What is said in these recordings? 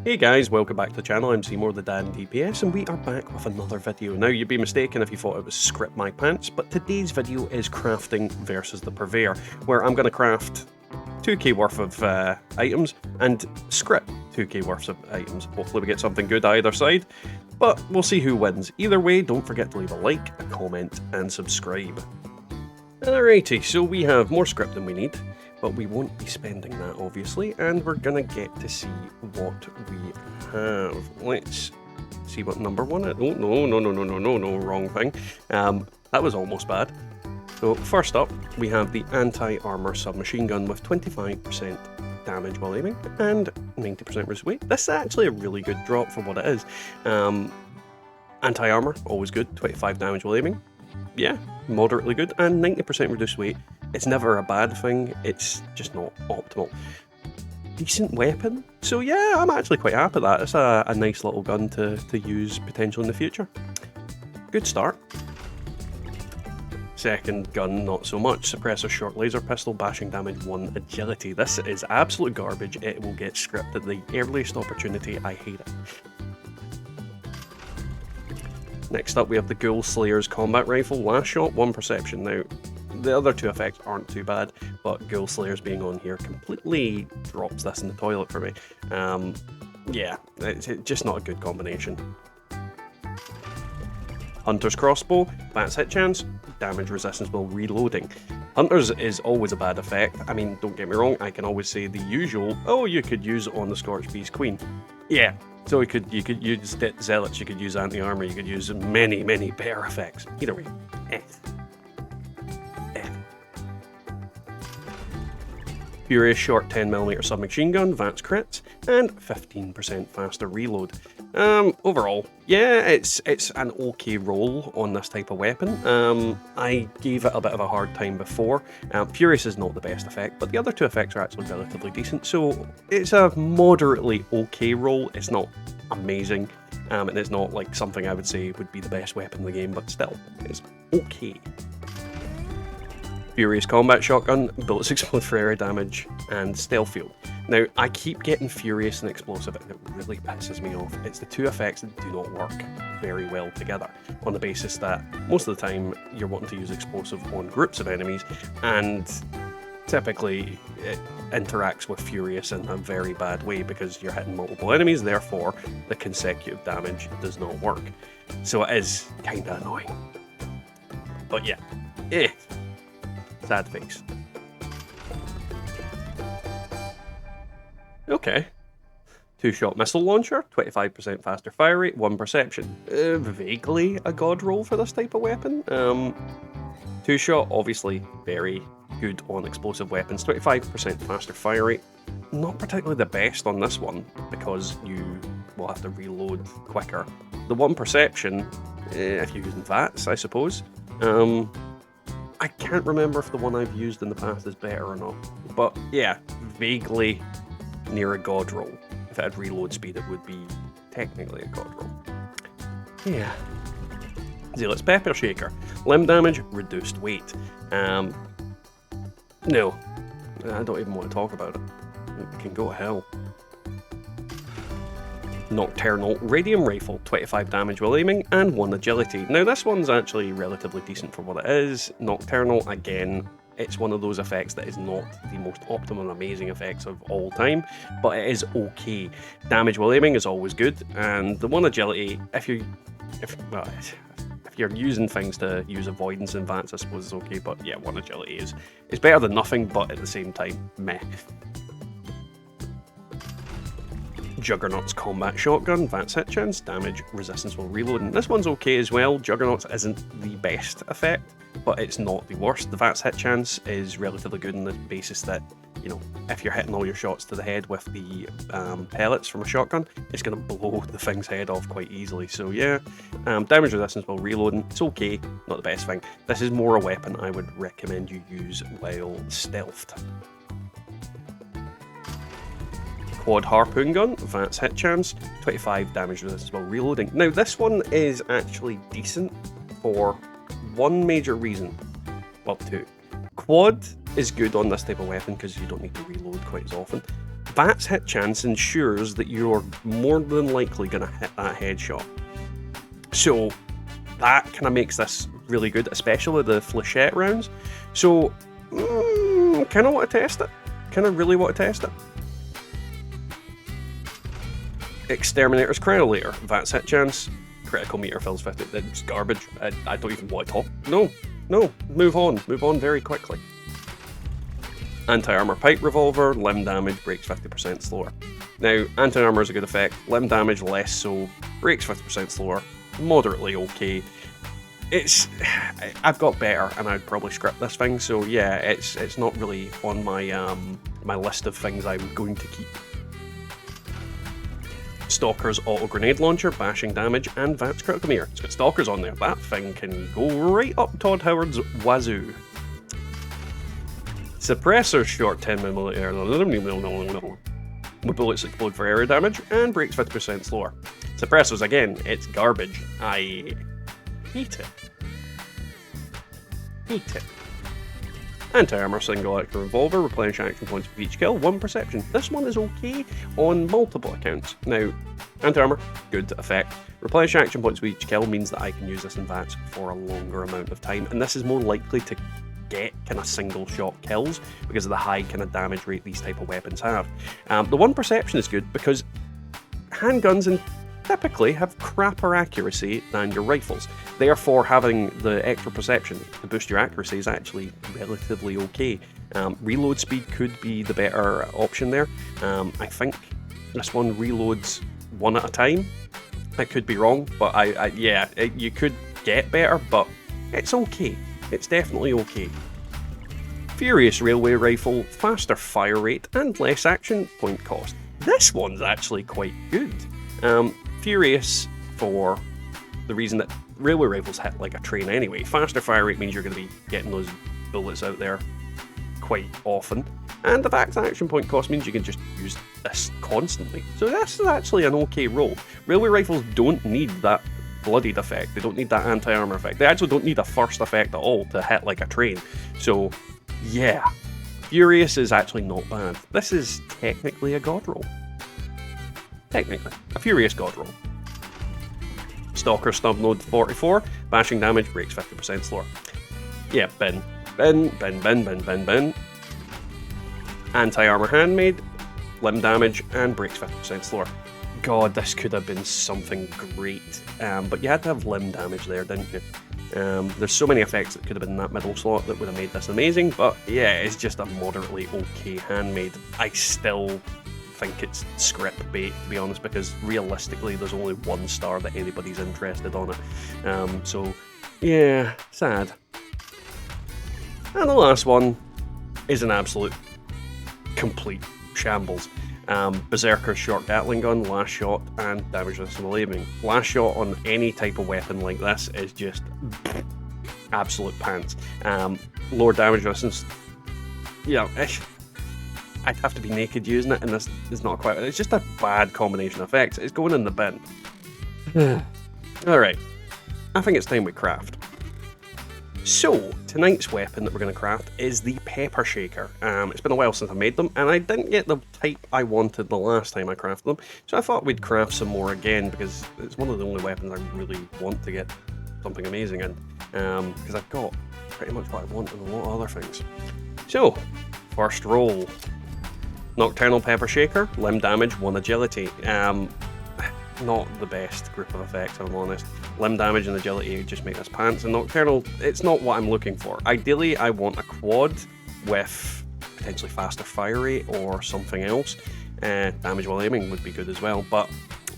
Hey guys, welcome back to the channel. I'm Seymour the Dan DPS and we are back with another video. Now you'd be mistaken if you thought it was script my pants, but today's video is crafting versus the Purveyor, where I'm going to craft 2k worth of items and script 2k worth of items. Hopefully we get something good either side, but we'll see who wins. Either way, don't forget to leave a like, a comment and subscribe. Alrighty, so we have more script than we need, but we won't be spending that obviously, and we're gonna get to see what we have. Let's see what number one is. Oh, no, wrong thing. That was almost bad. So first up, we have the anti-armor submachine gun with 25% damage while aiming and 90% resist weight. This is actually a really good drop for what it is. Anti-armor, always good, 25 damage while aiming. Yeah, moderately good, and 90% reduced weight. It's never a bad thing, it's just not optimal. Decent weapon, so yeah, I'm actually quite happy with that. It's a nice little gun to use potentially in the future. Good start. Second gun, not so much. Suppressor short laser pistol, bashing damage 1, agility. This is absolute garbage. It will get scripted at the earliest opportunity. I hate it. Next up we have the Ghoul Slayer's combat rifle, last shot, 1 perception. Now, the other two effects aren't too bad, but Ghoul Slayer's being on here completely drops this in the toilet for me. Yeah, it's just not a good combination. Hunter's crossbow, advanced hit chance, damage resistance while reloading. Hunter's is always a bad effect. I mean, don't get me wrong, I can always say the usual, oh, you could use on the Scorched Beast Queen. Yeah, so you could use Zealots, you could use anti-armor, you could use many better effects. Either way, Furious short 10mm submachine gun, advanced crits, and 15% faster reload. Overall, yeah, it's an okay roll on this type of weapon. I gave it a bit of a hard time before. Furious is not the best effect, but the other two effects are actually relatively decent, so it's a moderately okay roll. It's not amazing, and it's not like something I would say would be the best weapon in the game, but still, it's okay. Furious combat shotgun, bullets explode for area damage, and stealth field. Now, I keep getting Furious and explosive, and it really pisses me off. It's the two effects that do not work very well together, on the basis that most of the time you're wanting to use explosive on groups of enemies, and typically it interacts with Furious in a very bad way because you're hitting multiple enemies, therefore the consecutive damage does not work. So it is kinda annoying. But yeah, sad face. Okay. 2-shot missile launcher, 25% faster fire rate, 1 perception. Vaguely a god roll for this type of weapon. 2-shot, obviously very good on explosive weapons, 25% faster fire rate. Not particularly the best on this one, because you will have to reload quicker. The 1 perception, if you're using VATS, I suppose. I can't remember if the one I've used in the past is better or not. But yeah, vaguely near a god roll. If it had reload speed, it would be technically a god roll. Yeah. Zealot's Pepper Shaker. Limb damage, reduced weight. No. I don't even want to talk about it. It can go to hell. Nocturnal Radium Rifle, 25 damage while aiming, and 1 agility. Now this one's actually relatively decent for what it is. Nocturnal, again, it's one of those effects that is not the most optimal and amazing effects of all time, but it is okay. Damage while aiming is always good, and the 1 agility, if you're using things to use avoidance and VATS, I suppose it's okay, but yeah, 1 agility is better than nothing, but at the same time, meh. Juggernaut's combat shotgun, advanced hit chance, damage, resistance while reloading. This one's okay as well. Juggernaut's isn't the best effect, but it's not the worst. The VATS hit chance is relatively good on the basis that, you know, if you're hitting all your shots to the head with the pellets from a shotgun, it's going to blow the thing's head off quite easily. So yeah, damage resistance while reloading, it's okay, not the best thing. This is more a weapon I would recommend you use while stealthed. Quad harpoon gun, VATS hit chance, 25 damage resistance while reloading. Now this one is actually decent for one major reason. Well, two. Quad is good on this type of weapon because you don't need to reload quite as often. VAT's hit chance ensures that you're more than likely going to hit that headshot. So that kind of makes this really good, especially the flechette rounds. So, kind of want to test it. Kind of really want to test it. Exterminator's Crenulator. VAT's hit chance. Critical meter fills 50. It's garbage. I don't even want to talk. No. Move on. Move on very quickly. Anti-armor pipe revolver. Limb damage. Breaks 50% slower. Now, anti-armor is a good effect. Limb damage less so. Breaks 50% slower. Moderately okay. I've got better, and I'd probably script this thing. So yeah, it's not really on my my list of things I'm going to keep. Stalker's auto grenade launcher, bashing damage, and VAT's critical meter. It's got Stalkers on there. That thing can go right up Todd Howard's wazoo. Suppressor short 10mm with bullets explode for area damage and breaks 50% slower. Suppressors, again, it's garbage. I hate it. Anti-armor single action revolver, replenish action points with each kill, 1 perception. This one is okay on multiple accounts. Now, anti-armor, good effect. Replenish action points with each kill means that I can use this in VATs for a longer amount of time, and this is more likely to get kind of single shot kills because of the high kind of damage rate these type of weapons have. The 1 perception is good because handguns and typically have crapper accuracy than your rifles. Therefore, having the extra perception to boost your accuracy is actually relatively okay. Reload speed could be the better option there. I think this one reloads 1 at a time. I could be wrong, but you could get better, but it's okay. It's definitely okay. Furious railway rifle, faster fire rate, and less action point cost. This one's actually quite good. Furious for the reason that railway rifles hit like a train anyway. Faster fire rate means you're going to be getting those bullets out there quite often. And the fact that action point cost means you can just use this constantly. So this is actually an okay roll. Railway rifles don't need that bloodied effect. They don't need that anti-armor effect. They actually don't need a first effect at all to hit like a train. So yeah, Furious is actually not bad. This is technically a god roll. Technically, a Furious god roll. Stalker Stub Node 44, bashing damage, breaks 50% slower. Yeah, bin. Anti-armor handmade, limb damage, and breaks 50% slower. God, this could have been something great, but you had to have limb damage there, didn't you? There's so many effects that could have been in that middle slot that would have made this amazing, but yeah, it's just a moderately okay handmade. I still think it's script bait, to be honest, because realistically there's only 1 star that anybody's interested on it. So yeah, sad. And the last one is an absolute complete shambles. Berserker's short Gatling gun, last shot, and damage resistance aiming. Last shot on any type of weapon like this is just absolute pants. Lower damage resistance, I'd have to be naked using it, and this is not quite. It's just a bad combination of effects. It's going in the bin. Alright, I think it's time we craft. So, tonight's weapon that we're going to craft is the Pepper Shaker. It's been a while since I made them, and I didn't get the type I wanted the last time I crafted them, so I thought we'd craft some more again, because it's one of the only weapons I really want to get something amazing in, because I've got pretty much what I want and a lot of other things. So, first roll. Nocturnal Pepper Shaker, limb damage, 1 agility. Not the best group of effects, if I'm honest. Limb damage and agility just make this pants, and Nocturnal, it's not what I'm looking for. Ideally, I want a quad with potentially faster fire rate or something else. Damage while aiming would be good as well, but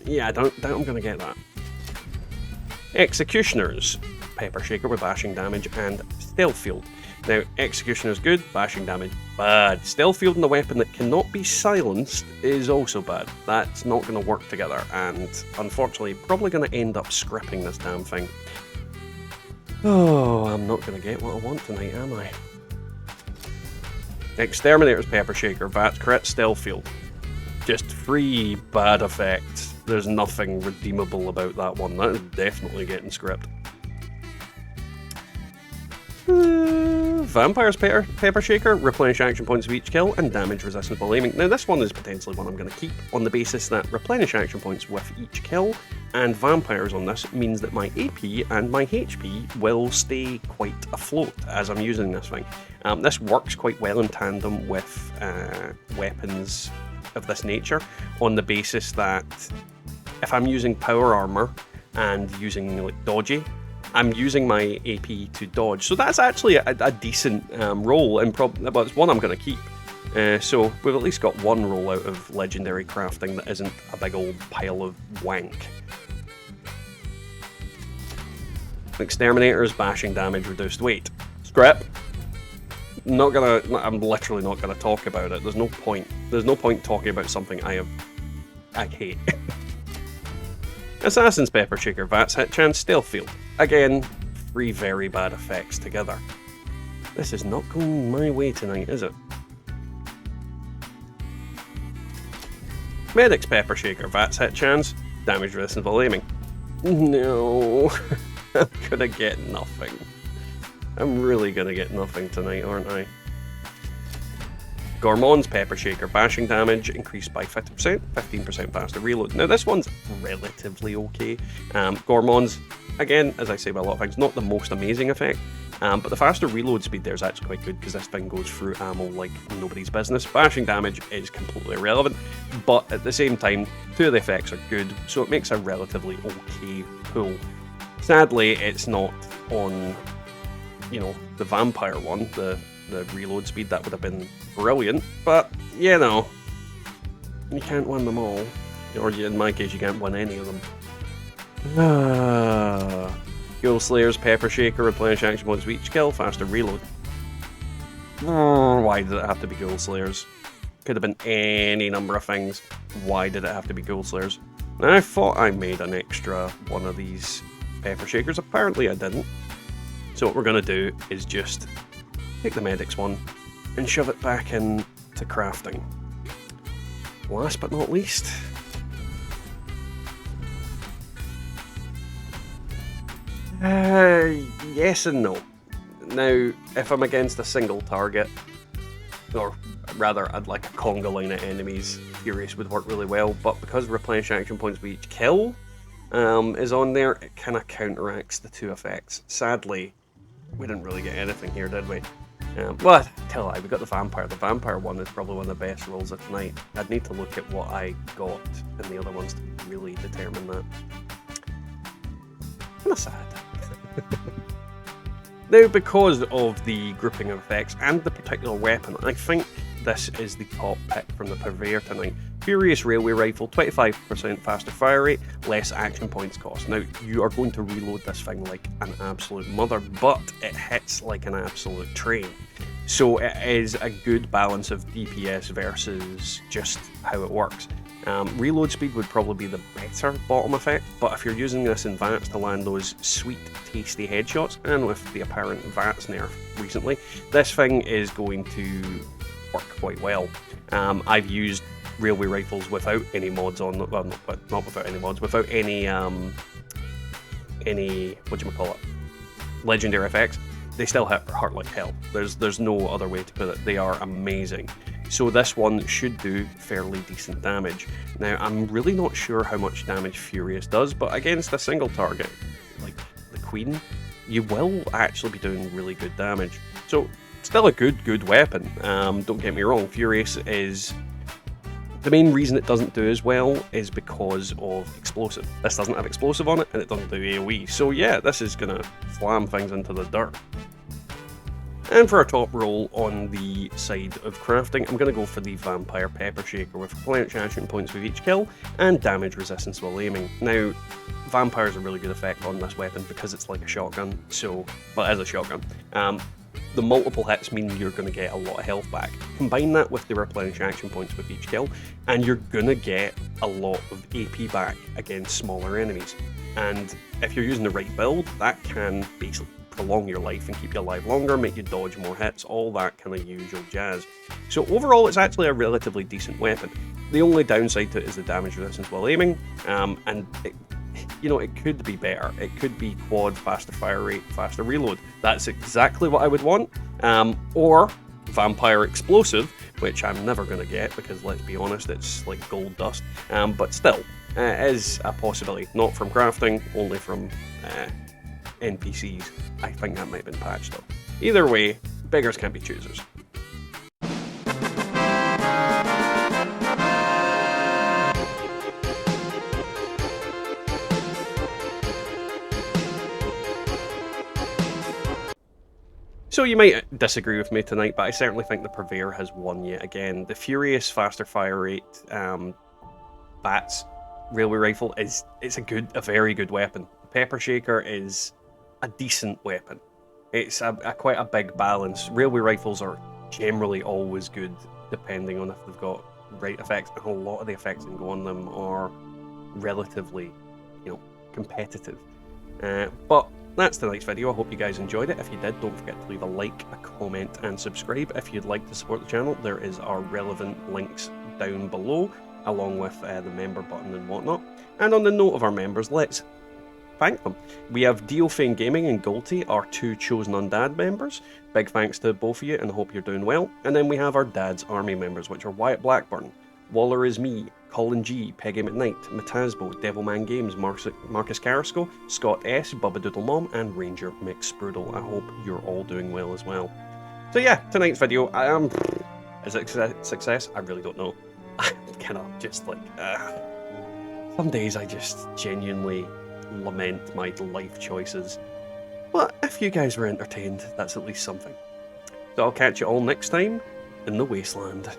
yeah, I doubt I'm going to get that. Executioner's Pepper Shaker with bashing damage and stealth field. Now, Executioner's good, bashing damage bad. Stealth field and a weapon that cannot be silenced is also bad. That's not going to work together, and unfortunately, probably going to end up scripting this damn thing. Oh, I'm not going to get what I want tonight, am I? Exterminator's Pepper Shaker, VAT's crit, stealth field. Just 3 bad effects. There's nothing redeemable about that one. That is definitely getting script. Vampire's Pepper Shaker, replenish action points with each kill, and damage resistance while aiming. Now this one is potentially one I'm going to keep, on the basis that replenish action points with each kill, and vampires on this means that my AP and my HP will stay quite afloat as I'm using this thing. This works quite well in tandem with weapons of this nature, on the basis that if I'm using power armor and using like dodgy, I'm using my AP to dodge, so that's actually a decent roll, and well, it's one I'm going to keep. So we've at least got one roll out of legendary crafting that isn't a big old pile of wank. Exterminator's bashing damage, reduced weight. Scrap. I'm literally not gonna talk about it. There's no point. There's no point talking about something I hate. Assassin's Pepper Shaker, VATS hit chance, stealth field. Again, 3 very bad effects together. This is not going my way tonight, is it? Medic's Pepper Shaker, VATS hit chance, damage resistance while aiming. No, I'm gonna get nothing. I'm really gonna get nothing tonight, aren't I? Gourmand's Pepper Shaker, bashing damage increased by 50%, 15% faster reload. Now this one's relatively okay. Gourmand's, again, as I say about a lot of things, not the most amazing effect, but the faster reload speed there is actually quite good because this thing goes through ammo like nobody's business. Bashing damage is completely irrelevant, but at the same time, 2 of the effects are good, so it makes a relatively okay pull. Sadly, it's not on, you know, the vampire one, the reload speed. That would have been brilliant, but you know, you can't win them all, or in my case, you can't win any of them. Ghoul Slayer's Pepper Shaker, replenish action points with each kill, faster reload. Why did it have to be Ghoul Slayers? Could have been any number of things. Why did it have to be Ghoul Slayers? Now, I thought I made an extra one of these Pepper Shakers. Apparently I didn't. So what we're going to do is just take the Medic's one and shove it back into crafting. Last but not least, yes and no. Now, if I'm against a single target, or rather I'd like a conga line of enemies, Furious would work really well, but because replenish action points with each kill is on there, it kind of counteracts the 2 effects. Sadly, we didn't really get anything here, did we? Well, tell a lie, we got the Vampire. The Vampire one is probably one of the best rolls of tonight. I'd need to look at what I got in the other ones to really determine that. Kinda sad. Now, because of the grouping of effects and the particular weapon, I think this is the top pick from the Purveyor tonight. Furious Railway Rifle, 25% faster fire rate, less action points cost. Now, you are going to reload this thing like an absolute mother, but it hits like an absolute train. So it is a good balance of DPS versus just how it works. Reload speed would probably be the better bottom effect, but if you're using this in VATS to land those sweet, tasty headshots, and with the apparent VATS nerf recently, this thing is going to work quite well. I've used railway rifles without any mods on them, well, not without any mods, without any whatchamacallit, legendary effects. They still hurt like hell. There's no other way to put it. They are amazing. So this one should do fairly decent damage. Now, I'm really not sure how much damage Furious does, but against a single target, like the Queen, you will actually be doing really good damage. So, still a good weapon. Don't get me wrong, Furious is... The main reason it doesn't do as well is because of explosive. This doesn't have explosive on it, and it doesn't do AoE. So yeah, this is gonna slam things into the dirt. And for our top roll on the side of crafting, I'm going to go for the Vampire Pepper Shaker with replenish action points with each kill and damage resistance while aiming. Now, Vampire is a really good effect on this weapon because it's like a shotgun, so, well, it is a shotgun. The multiple hits mean you're going to get a lot of health back. Combine that with the replenish action points with each kill, and you're going to get a lot of AP back against smaller enemies. And if you're using the right build, that can basically prolong your life and keep you alive longer, make you dodge more hits, all that kind of usual jazz. So overall, it's actually a relatively decent weapon. The only downside to it is the damage resistance while aiming, and you know, it could be better. It could be quad, faster fire rate, faster reload. That's exactly what I would want. Or vampire explosive, which I'm never going to get because, let's be honest, it's like gold dust. But still, is a possibility. Not from crafting, only from NPCs. I think that might have been patched though. Either way, beggars can't be choosers. So you might disagree with me tonight, but I certainly think the Purveyor has won yet again. The Furious faster fire rate bats railway rifle is a very good weapon. The Pepper Shaker is a decent weapon. It's quite a big balance. Railway rifles are generally always good, depending on if they've got right effects, and a lot of the effects that go on them are relatively, you know, competitive. But that's tonight's video. I hope you guys enjoyed it. If you did, don't forget to leave a like, a comment, and subscribe. If you'd like to support the channel, there is our relevant links down below, along with the member button and whatnot. And on the note of our members, let's thank them. We have Diofane Gaming and Golty, our two chosen Undad members. Big thanks to both of you, and I hope you're doing well. And then we have our Dad's Army members, which are Wyatt Blackburn, Waller is Me, Colin G, Peggy McKnight, Matasbo, Devilman Games, Marcus Carrasco, Scott S, Bubba Doodle Mom, and Ranger Mix Sprudel. I hope you're all doing well as well. So yeah, tonight's video, is it a success? I really don't know. I'm kind of just like, some days I just genuinely lament my life choices. But if you guys were entertained, that's at least something. So I'll catch you all next time in the Wasteland.